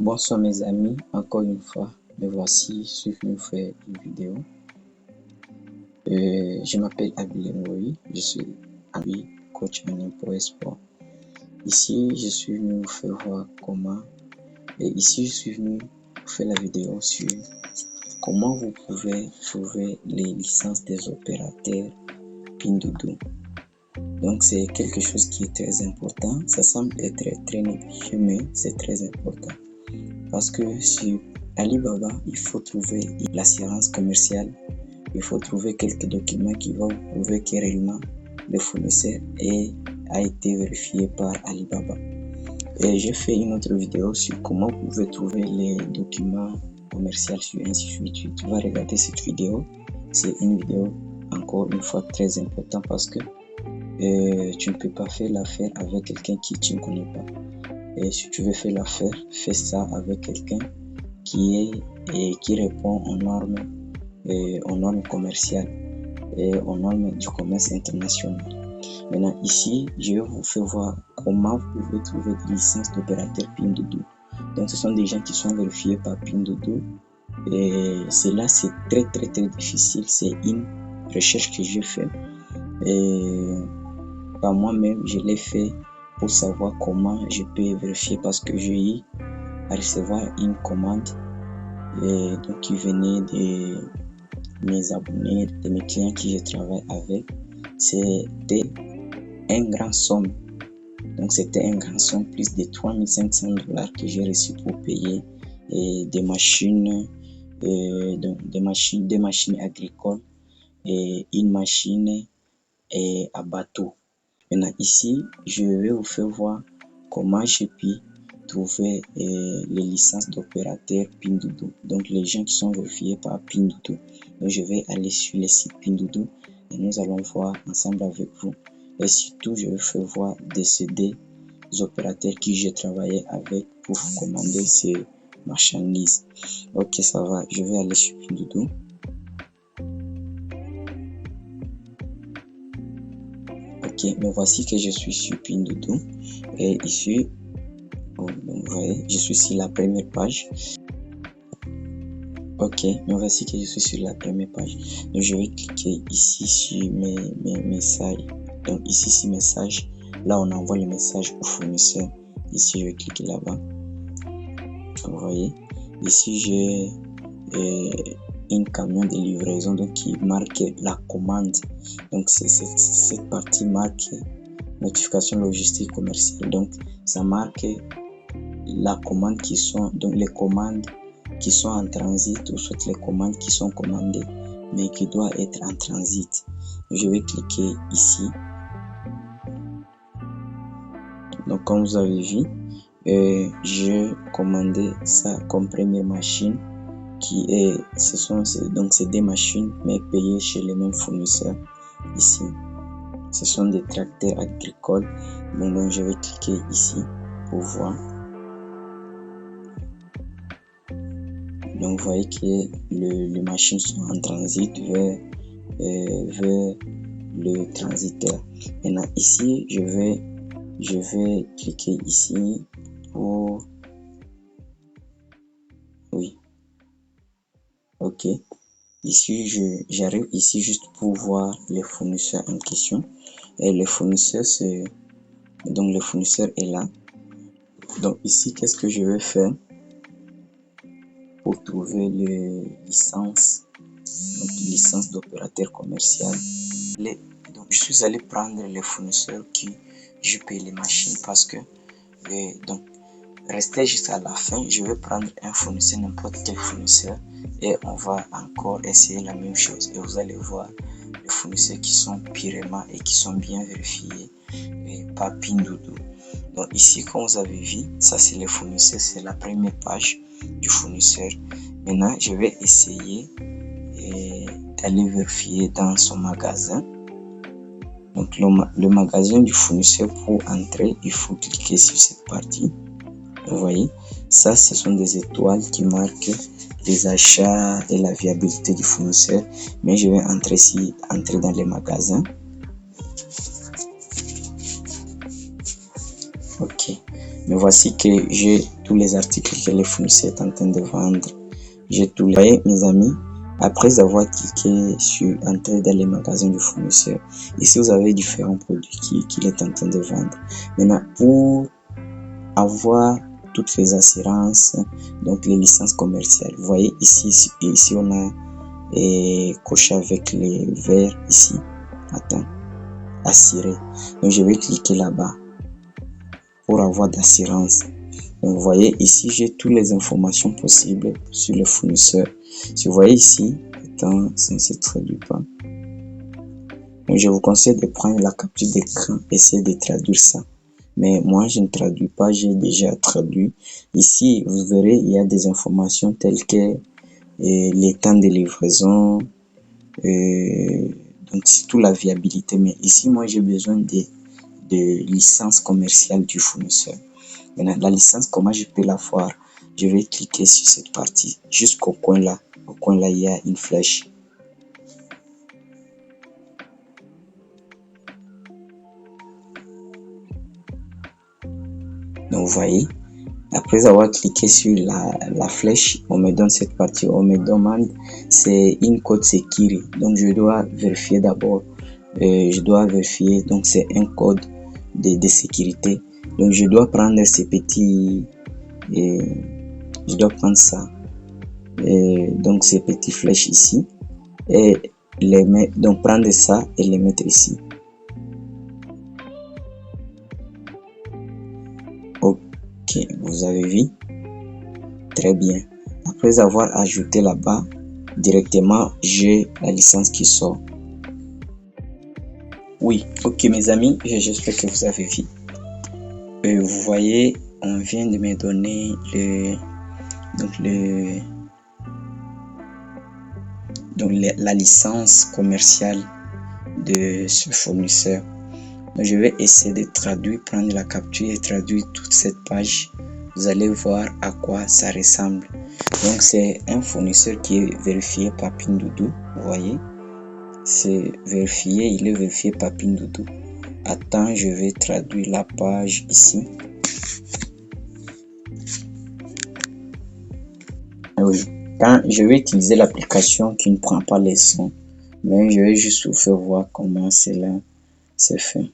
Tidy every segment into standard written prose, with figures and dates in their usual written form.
Bonsoir mes amis, encore une fois, me voici, je suis venu faire une vidéo. Je m'appelle Abilé Moui, je suis coach en impôt et sport. Ici, je suis venu vous faire voir comment, je suis venu faire la vidéo sur comment vous pouvez trouver les licences des opérateurs Pinduoduo. Donc c'est quelque chose qui est très important, ça semble être très négligé, mais c'est très important. Parce que sur Alibaba, il faut trouver l'assurance commerciale, il faut trouver quelques documents qui vont prouver que réellement le fournisseur a été vérifié par Alibaba. Et j'ai fait une autre vidéo sur comment vous pouvez trouver les documents commerciaux sur un site web. Tu vas regarder cette vidéo, c'est une vidéo encore une fois très importante parce que tu ne peux pas faire l'affaire avec quelqu'un qui tu ne connais pas. Et si tu veux faire l'affaire, fais ça avec quelqu'un qui répond aux normes commerciales et aux normes du commerce international. Maintenant ici, je vais vous faire voir comment vous pouvez trouver des licences d'opérateurs Pinduoduo. Donc ce sont des gens qui sont vérifiés par Pinduoduo et cela c'est très difficile. C'est une recherche que j'ai fait et par moi-même je l'ai fait pour savoir comment je peux vérifier parce que j'ai eu à recevoir une commande et donc qui venait de mes abonnés, de mes clients qui je travaille avec. C'était un grand somme. Donc c'était un grand somme, plus de 3500$ que j'ai reçu pour payer des machines, des machines agricoles et une machine à bateau. Maintenant ici, je vais vous faire voir comment j'ai pu trouver les licences d'opérateurs Pinduoduo. Donc les gens qui sont vérifiés par Pinduoduo. Donc je vais aller sur le site Pinduoduo et nous allons voir ensemble avec vous. Et surtout, je vais faire voir des opérateurs qui j'ai travaillé avec pour commander ces marchandises. Ok, ça va. Je vais aller sur Pinduoduo. Ok, me voici que je suis sur Pinduoduo et ici, donc vous voyez, je suis sur la première page. Ok, me voici que je suis sur la première page. Donc je vais cliquer ici sur mes messages. Donc ici sur message, là on envoie le message au fournisseur. Ici je vais cliquer là-bas. Vous voyez, ici j'ai une camion de livraison donc qui marque la commande. Donc cette partie marque notification logistique commerciale. Donc ça marque la commande qui sont, donc les commandes qui sont en transit ou soit les commandes qui sont commandées mais qui doivent être en transit. Je vais cliquer ici. Donc comme vous avez vu, je commandé ça comme première machine qui est, donc c'est des machines mais payées chez les mêmes fournisseurs. Ici ce sont des tracteurs agricoles. Donc je vais cliquer ici pour voir. Donc vous voyez que les machines sont en transit vers le transiteur. Maintenant ici je vais cliquer ici pour oui. Ok, ici j'arrive ici juste pour voir les fournisseurs en question et le fournisseur est là. Donc ici qu'est-ce que je vais faire pour trouver les licences, donc licence d'opérateur commercial. Donc je suis allé prendre les fournisseurs qui je paye les machines parce que donc restez jusqu'à la fin. Je vais prendre un fournisseur, n'importe quel fournisseur, et on va encore essayer la même chose et vous allez voir les fournisseurs qui sont purement et qui sont bien vérifiés par Pinduoduo. Donc ici comme vous avez vu, ça c'est les fournisseurs, c'est la première page du fournisseur. Maintenant je vais essayer d'aller vérifier dans son magasin. Donc le magasin du fournisseur, pour entrer il faut cliquer sur cette partie. Vous voyez, ça ce sont des étoiles qui marquent les achats et la viabilité du fournisseur. Mais je vais entrer dans les magasins. Ok, Mais voici que j'ai tous les articles que le fournisseur est en train de vendre. J'ai tous les... Vous voyez, mes amis, après avoir cliqué sur entrer dans les magasins du fournisseur, ici vous avez différents produits qu'il est en train de vendre. Maintenant, pour avoir toutes les assurances, donc les licences commerciales, vous voyez ici on a coché avec les verts ici. Attends, assuré. Donc je vais cliquer là-bas pour avoir d'assurance. Donc vous voyez ici j'ai toutes les informations possibles sur le fournisseur. Si vous voyez ici, attends, ça ne se traduit pas. Donc je vous conseille de prendre la capture d'écran, essayer de traduire ça. Mais moi je ne traduis pas, j'ai déjà traduit. Ici vous verrez il y a des informations telles que les temps de livraison, donc surtout la viabilité. Mais ici moi j'ai besoin de licence commerciale du fournisseur. Maintenant, la licence, comment je peux la voir? Je vais cliquer sur cette partie jusqu'au coin là. Au coin là, il y a une flèche. Donc, vous voyez, après avoir cliqué sur la flèche, on me donne cette partie. On me demande, c'est une code sécurité. Donc, je dois vérifier d'abord. Donc c'est un code de sécurité. Donc, je dois prendre ces petits... je dois prendre ça. Donc ces petites flèches ici et les mettre, donc prendre ça et les mettre ici. Ok, vous avez vu, très bien. Après avoir ajouté là-bas directement, j'ai la licence qui sort. Oui, ok mes amis, j'espère que vous avez vu. Vous voyez, on vient de me donner la licence commerciale de ce fournisseur. Donc, je vais essayer de traduire, prendre la capture et traduire toute cette page. Vous allez voir à quoi ça ressemble. Donc c'est un fournisseur qui est vérifié par Pinduoduo. Vous voyez, c'est vérifié, il est vérifié par Pinduoduo. Attends, je vais traduire la page ici. Oui. Quand je vais utiliser l'application qui ne prend pas les sons, mais je vais juste vous faire voir comment cela se fait.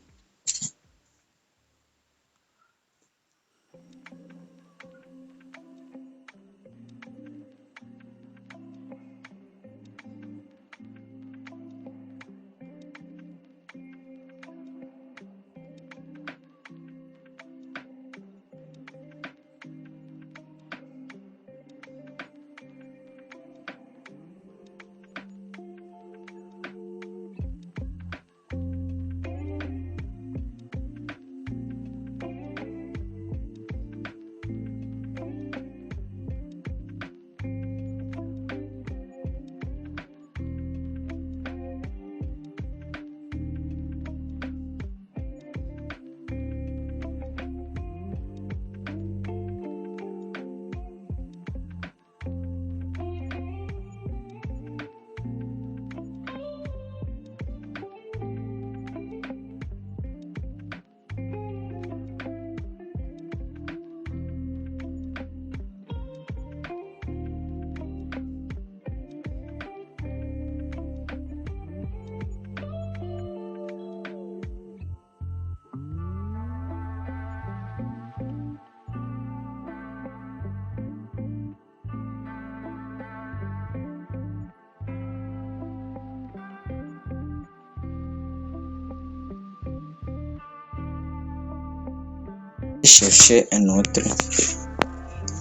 Chercher un autre.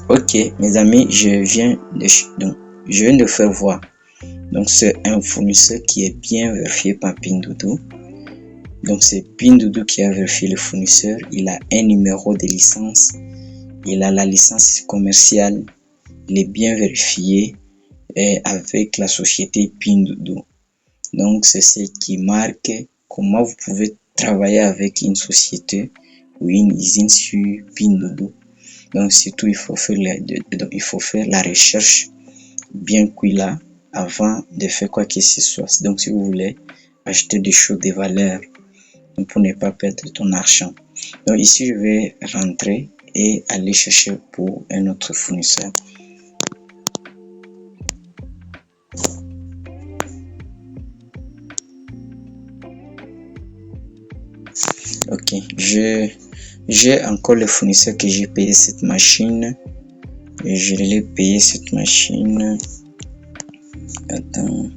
Ok mes amis, je viens de faire voir. Donc c'est un fournisseur qui est bien vérifié par Pinduoduo. Donc c'est Pinduoduo qui a vérifié le fournisseur. Il a un numéro de licence. Il a la licence commerciale. Il est bien vérifié avec la société Pinduoduo. Donc c'est ce qui marque comment vous pouvez travailler avec une société ou une usine sur Pinduoduo. Donc surtout il faut faire la recherche bien là avant de faire quoi que ce soit. Donc si vous voulez acheter des choses de valeur pour ne pas perdre ton argent. Donc ici je vais rentrer et aller chercher pour un autre fournisseur. Ok, j'ai encore le fournisseur que j'ai payé cette machine. Et je l'ai payé cette machine. Attends.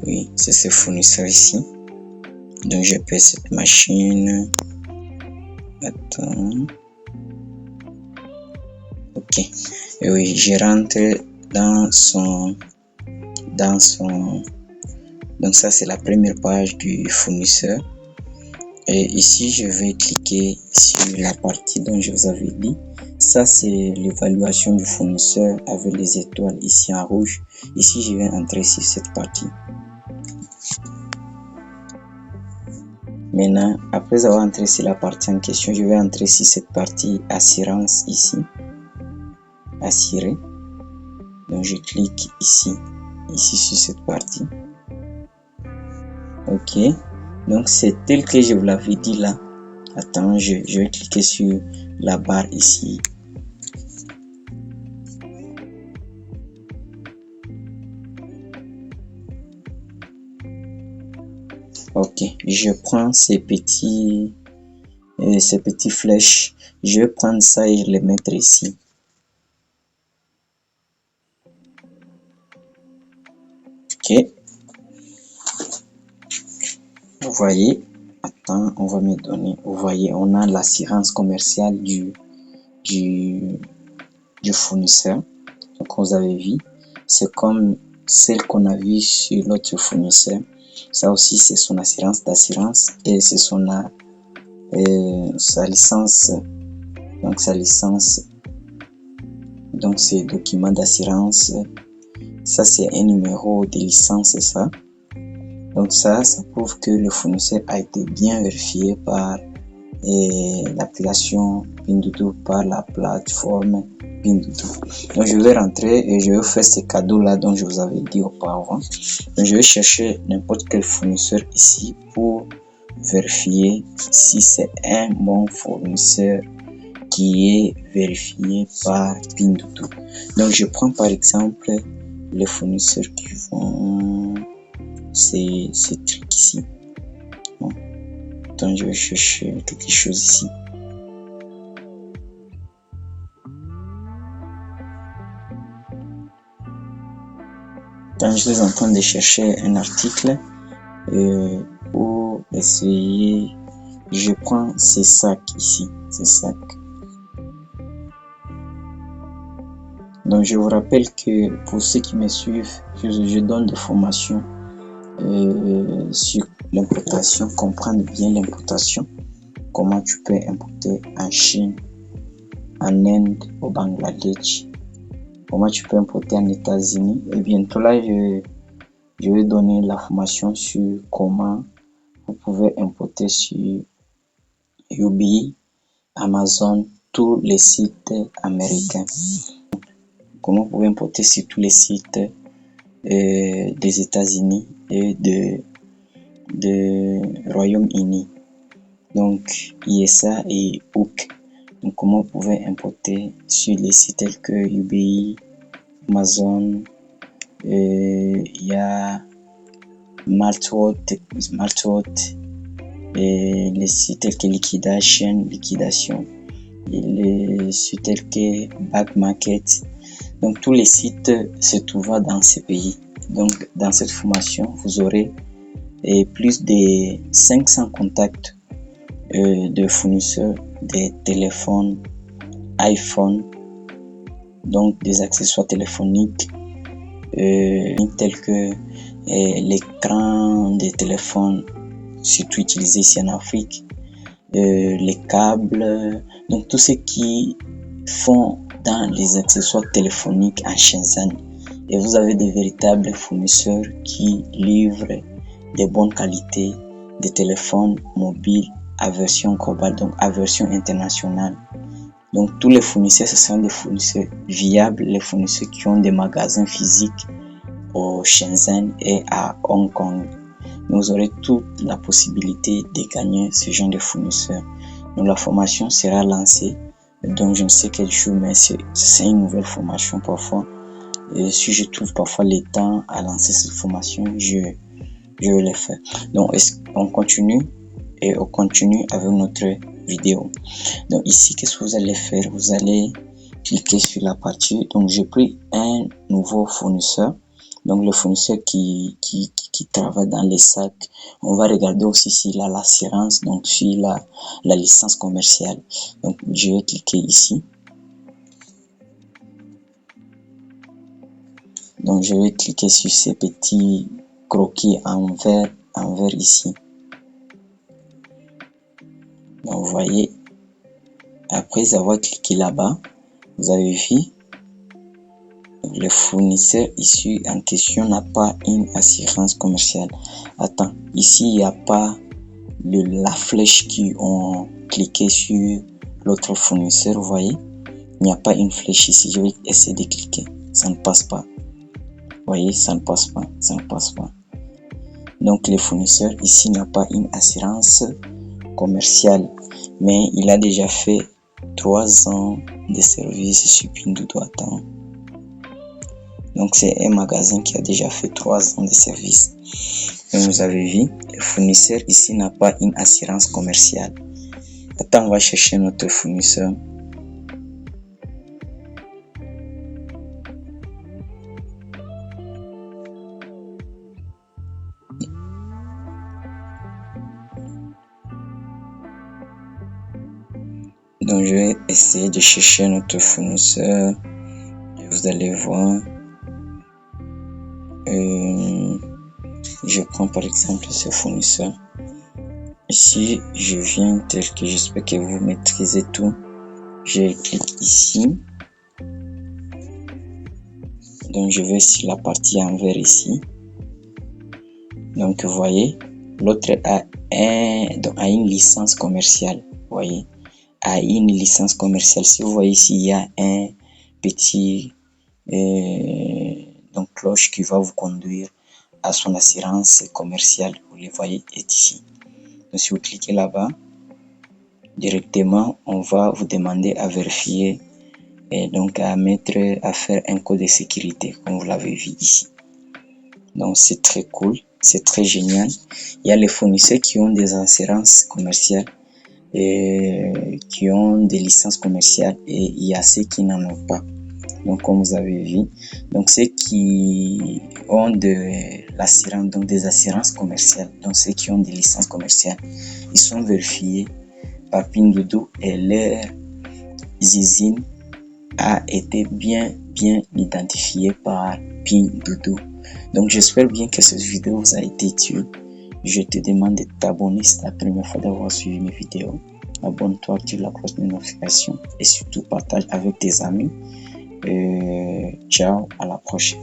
Oui, c'est ce fournisseur ici. Donc je paye cette machine. Attends. Ok. Et oui, je rentre dans son. Donc ça c'est la première page du fournisseur. Et ici je vais cliquer sur la partie dont je vous avais dit. Ça c'est l'évaluation du fournisseur avec les étoiles ici en rouge. Ici je vais entrer sur cette partie. Maintenant, après avoir entré sur la partie en question, je vais entrer sur cette partie assurance ici. Assurer. Donc je clique ici sur cette partie. Ok. Donc c'est tel que je vous l'avais dit là. Attends, je vais cliquer sur la barre ici. Ok, je prends ces petits flèches. Je vais prendre ça et les mettre ici. Ok. Vous voyez, attends, on va me donner. Vous voyez, on a l'assurance commerciale du fournisseur. Donc vous avez vu, c'est comme celle qu'on a vue sur l'autre fournisseur. Ça aussi c'est son assurance d'assurance et c'est son sa licence. Donc sa licence, donc c'est document d'assurance. Ça c'est un numéro de licence, c'est ça. Donc ça prouve que le fournisseur a été bien vérifié par l'application Pinduoduo, par la plateforme Pinduoduo. Donc je vais rentrer et je vais faire ces cadeaux là dont je vous avais dit auparavant. Donc je vais chercher n'importe quel fournisseur ici pour vérifier si c'est un bon fournisseur qui est vérifié par Pinduoduo. Donc je prends par exemple les fournisseurs qui vont ces trucs ici. Bon. Donc je vais chercher quelque chose ici. Donc je suis en train de chercher un article pour essayer. Je prends ces sacs ici, ces sacs. Donc je vous rappelle que pour ceux qui me suivent, je donne des formations sur l'importation, comprendre bien l'importation, comment tu peux importer en Chine, en Inde, au Bangladesh, comment tu peux importer en États-Unis. Et bientôt là, je vais donner la formation sur comment vous pouvez importer sur eBay, Amazon, tous les sites américains. Comment vous pouvez importer sur tous les sites des États-Unis et de Royaume-Uni. Donc ISA et Hook. Donc comment vous pouvez importer sur les sites tels que eBay, Amazon, il y a Smartworld, et les sites tels que liquidation, et les sites tels que Back Market. Donc tous les sites se trouvent dans ces pays. Donc dans cette formation, vous aurez plus de 500 contacts de fournisseurs des téléphones iPhone, donc des accessoires téléphoniques tels que l'écran des téléphones, surtout utilisé ici en Afrique, les câbles, donc tout ce qui font dans les accessoires téléphoniques en Shenzhen. Et vous avez des véritables fournisseurs qui livrent de bonnes qualités de téléphones mobiles à version globale, donc à version internationale. Donc tous les fournisseurs, ce sont des fournisseurs viables, les fournisseurs qui ont des magasins physiques au Shenzhen et à Hong Kong. vous aurez toute la possibilité de gagner ce genre de fournisseur. Donc la formation sera lancée donc je ne sais quel jour, mais c'est une nouvelle formation parfois. Et si je trouve parfois le temps à lancer cette formation, je vais le faire. Donc on continue et on continue avec notre vidéo. Donc ici, qu'est-ce que vous allez faire? Vous allez cliquer sur la partie. Donc j'ai pris un nouveau fournisseur. Donc le fournisseur qui travaille dans les sacs. On va regarder aussi s'il a l'assurance, donc s'il a la licence commerciale. Donc je vais cliquer ici. Donc je vais cliquer sur ces petits croquis en vert ici. Donc vous voyez, après avoir cliqué là-bas, vous avez vu, le fournisseur ici en question n'a pas une assurance commerciale. Attends, ici il n'y a pas la flèche qui ont cliqué sur l'autre fournisseur, vous voyez, il n'y a pas une flèche ici. Je vais essayer de cliquer, ça ne passe pas. Vous voyez, ça ne passe pas, ça ne passe pas. Donc le fournisseur ici n'a pas une assurance commerciale, mais il a déjà fait 3 ans de service sur Pinduoduo. Attends. Donc c'est un magasin qui a déjà fait 3 ans de service. Et vous avez vu, le fournisseur ici n'a pas une assurance commerciale. Attends, on va chercher notre fournisseur. Donc je vais essayer de chercher notre fournisseur. Et vous allez voir. Je prends par exemple ce fournisseur. Ici, je viens tel que j'espère que vous maîtrisez tout. Je clique ici. Donc je vais sur la partie en vert ici. Donc vous voyez, l'autre a une licence commerciale. Vous voyez, a une licence commerciale. Si vous voyez ici, il y a un petit donc cloche qui va vous conduire à son assurance commerciale. Vous le voyez, est ici. Donc si vous cliquez là-bas, directement, on va vous demander à vérifier et donc à faire un code de sécurité, comme vous l'avez vu ici. Donc c'est très cool, c'est très génial. Il y a les fournisseurs qui ont des assurances commerciales et qui ont des licences commerciales, et il y a ceux qui n'en ont pas. Donc comme vous avez vu, donc ceux qui ont l'assurance, donc des assurances commerciales, donc ceux qui ont des licences commerciales, ils sont vérifiés par Pinduoduo et leur usine a été bien identifiée par Pinduoduo. Donc j'espère bien que cette vidéo vous a été utile. Je te demande de t'abonner si c'est la première fois d'avoir suivi mes vidéos. Abonne-toi, active la cloche de notification et surtout partage avec tes amis. Ciao, à la prochaine.